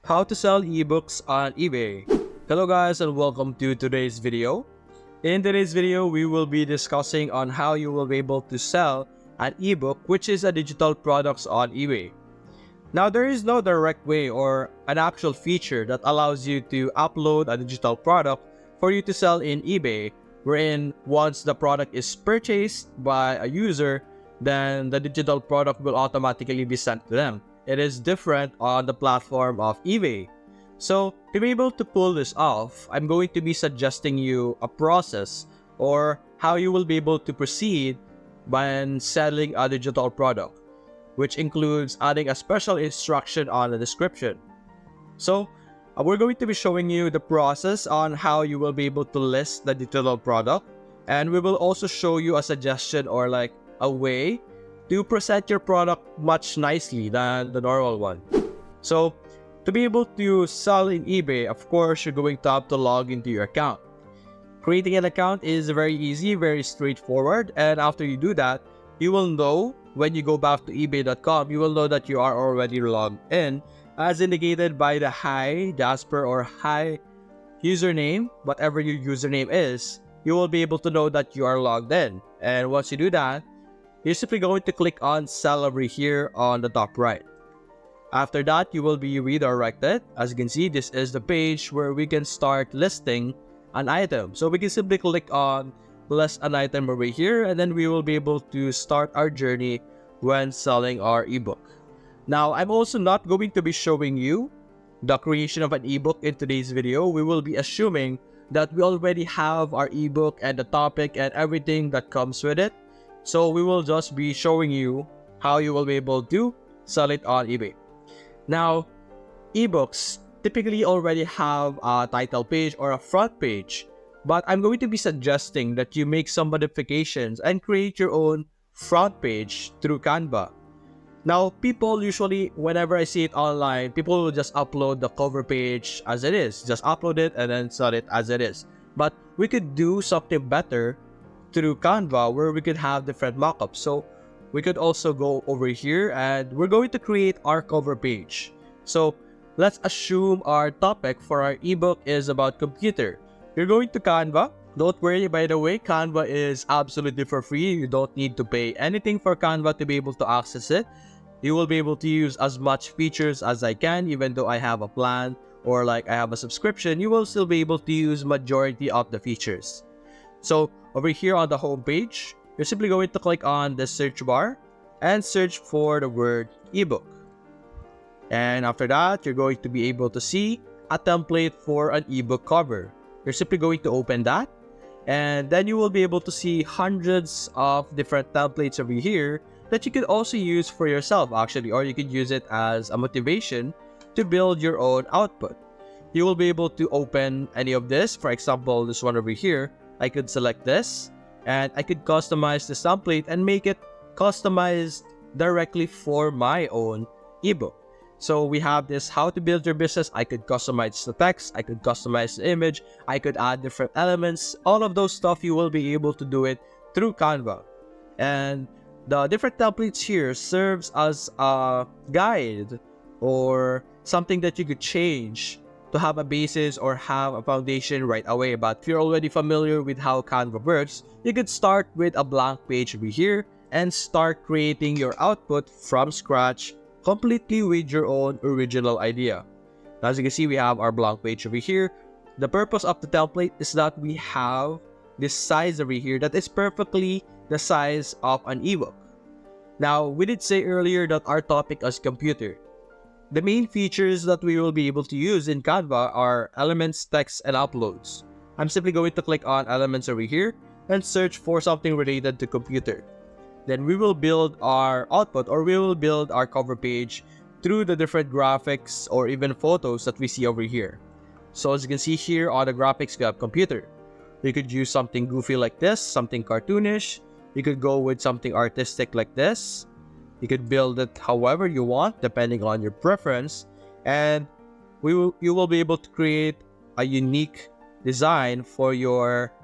How to sell ebooks on eBay. Hello guys and welcome to today's video. In today's video, we will be discussing on how you will be able to sell an ebook, which is a digital products on eBay. Now, there is no direct way or an actual feature that allows you to upload a digital product for you to sell in eBay, wherein once the product is purchased by a user, then the digital product will automatically be sent to them. It is different on the platform of eBay. So, to be able to pull this off, I'm going to be suggesting you a process or how you will be able to proceed when selling a digital product, which includes adding a special instruction on the description. So, we're going to be showing you the process on how you will be able to list the digital product, and we will also show you a suggestion or like a way to present your product much nicely than the normal one. So, to be able to sell in eBay, of course, you're going to have to log into your account. Creating an account is very easy, very straightforward, and after you do that, you will know when you go back to ebay.com, you will know that you are already logged in, as indicated by the hi Jasper or hi username, whatever your username is. You will be able to know that you are logged in, and once you do that, you're simply going to click on sell over here on the top right. After that, you will be redirected. As you can see, this is the page where we can start listing an item. So we can simply click on list an item over here, and then we will be able to start our journey when selling our ebook. Now, I'm also not going to be showing you the creation of an ebook in today's video. We will be assuming that we already have our ebook and the topic and everything that comes with it. So we will just be showing you how you will be able to sell it on eBay. Now, ebooks typically already have a title page or a front page, but I'm going to be suggesting that you make some modifications and create your own front page through Canva. Now, people usually, whenever I see it online, people will just upload the cover page as it is. Just upload it and then sell it as it is. But we could do something better through Canva where we could have different mockups. So we could also go over here and we're going to create our cover page. So let's assume our topic for our ebook is about computer. You're going to Canva. Don't worry, by the way, Canva is absolutely for free. You don't need to pay anything for Canva to be able to access it. You will be able to use as much features as I can, even though I have a plan or like I have a subscription, you will still be able to use majority of the features. So over here on the home page, you're simply going to click on the search bar and search for the word ebook. And after that, you're going to be able to see a template for an ebook cover. You're simply going to open that, and then you will be able to see hundreds of different templates over here that you could also use for yourself actually, or you could use it as a motivation to build your own output. You will be able to open any of this. For example, this one over here, I could select this and I could customize this template and make it customized directly for my own ebook. So we have this how to build your business. I could customize the text, I could customize the image, I could add different elements. All of those stuff you will be able to do it through Canva. And the different templates here serves as a guide or something that you could change to have a basis or have a foundation right away. But if you're already familiar with how Canva works, you could start with a blank page over here and start creating your output from scratch completely with your own original idea. Now, as you can see, we have our blank page over here. The purpose of the template is that we have this size over here that is perfectly the size of an ebook. Now, we did say earlier that our topic is computer. The main features that we will be able to use in Canva are elements, text, and uploads. I'm simply going to click on elements over here and search for something related to computer. Then we will build our output, or we will build our cover page through the different graphics or even photos that we see over here. So as you can see here on the graphics, we have computer. You could use something goofy like this, something cartoonish. You could go with something artistic like this. You could build it however you want, depending on your preference. And you will be able to create a unique design for your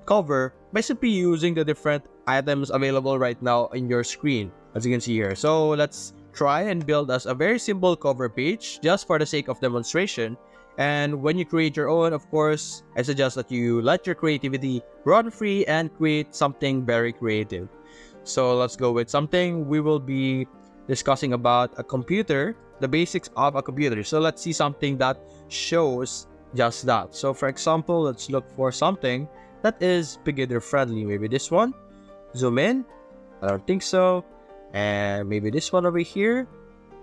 cover by simply using the different items available right now in your screen, as you can see here. So let's try and build us a very simple cover page just for the sake of demonstration. And when you create your own, of course, I suggest that you let your creativity run free and create something very creative. So let's go with something. We will be discussing about a computer, the basics of a computer. So let's see something that shows just that. So for example, let's look for something that is beginner friendly. Maybe this one. Zoom in. I don't think so. And maybe this one over here.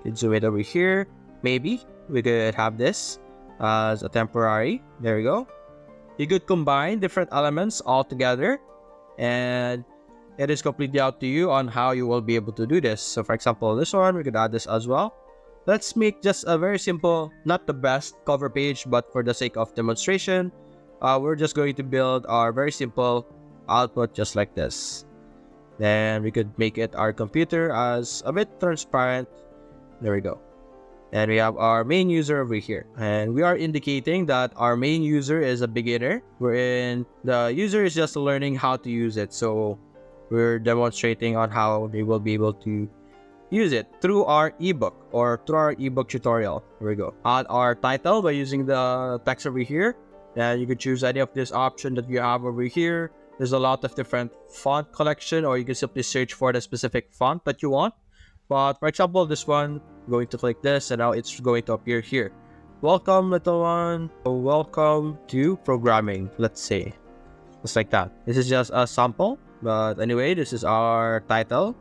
Could zoom it over here. Maybe we could have this as a temporary. There we go. You could combine different elements all together, and it is completely up to you on how you will be able to do this. So for example, this one, we could add this as well. Let's make just a very simple, not the best cover page, but for the sake of demonstration, we're just going to build our very simple output just like this. Then we could make it our computer as a bit transparent. There we go. And we have our main user over here. And we are indicating that our main user is a beginner, wherein the user is just learning how to use it. So we're demonstrating on how they will be able to use it through our ebook or through our ebook tutorial. Here we go. Add our title by using the text over here. And you could choose any of this option that you have over here. There's a lot of different font collection, or you can simply search for the specific font that you want. But for example, this one, I'm going to click this and now it's going to appear here. Welcome, little one. Welcome to programming, let's say. Just like that. This is just a sample. But anyway, this is our title.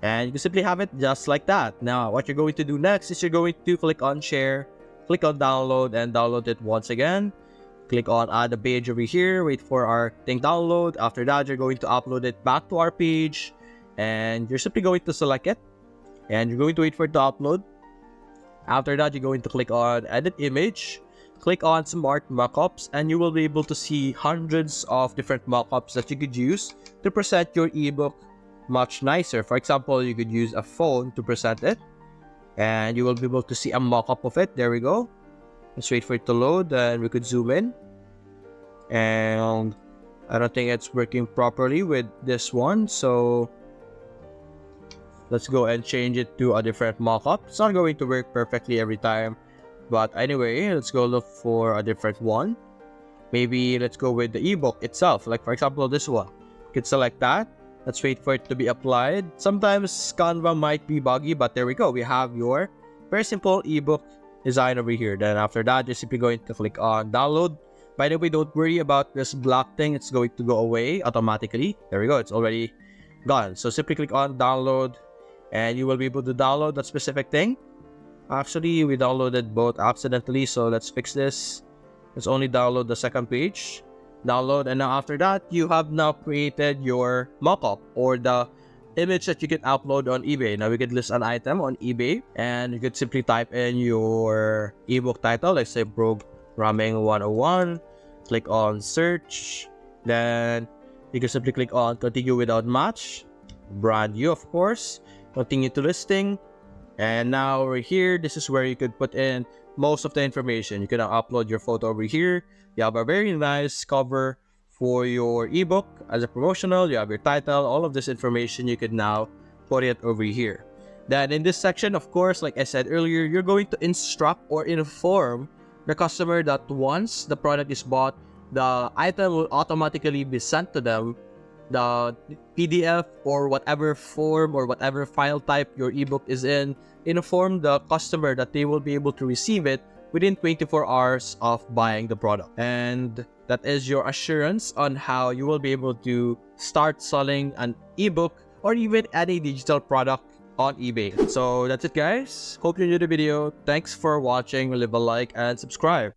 And you can simply have it just like that. Now, what you're going to do next is you're going to click on share, click on download, and download it once again. Click on add a page over here, wait for our thing download. After that, you're going to upload it back to our page. And you're simply going to select it. And you're going to wait for it to upload. After that, you're going to click on edit image. Click on smart mockups, and you will be able to see hundreds of different mockups that you could use to present your ebook much nicer. For example, you could use a phone to present it, and you will be able to see a mockup of it. There we go. Let's wait for it to load, and we could zoom in. And I don't think it's working properly with this one, so let's go and change it to a different mockup. It's not going to work perfectly every time. But anyway, let's go look for a different one. Maybe let's go with the ebook itself. Like for example, this one. You can select that. Let's wait for it to be applied. Sometimes Canva might be buggy, but there we go. We have your very simple ebook design over here. Then after that, you're simply going to click on download. By the way, don't worry about this black thing. It's going to go away automatically. There we go. It's already gone. So simply click on download, and you will be able to download that specific thing. Actually, we downloaded both accidentally, so let's fix this. Let's only download the second page. Download, and now after that, you have now created your mockup or the image that you can upload on eBay. Now we could list an item on eBay, and you could simply type in your ebook title, let's say Programming 101. Click on search. Then you can simply click on continue without match. Brand new, of course. Continue to listing. And now over here, this is where you could put in most of the information. You can now upload your photo over here. You have a very nice cover for your ebook as a promotional. You have your title, all of this information. You could now put it over here. Then in this section, of course, like I said earlier, you're going to instruct or inform the customer that once the product is bought, the item will automatically be sent to them. The PDF or whatever form or whatever file type your ebook is in, inform the customer that they will be able to receive it within 24 hours of buying the product. And that is your assurance on how you will be able to start selling an ebook or even any digital product on eBay. So that's it, guys. Hope you enjoyed the video. Thanks for watching. Leave a like and subscribe.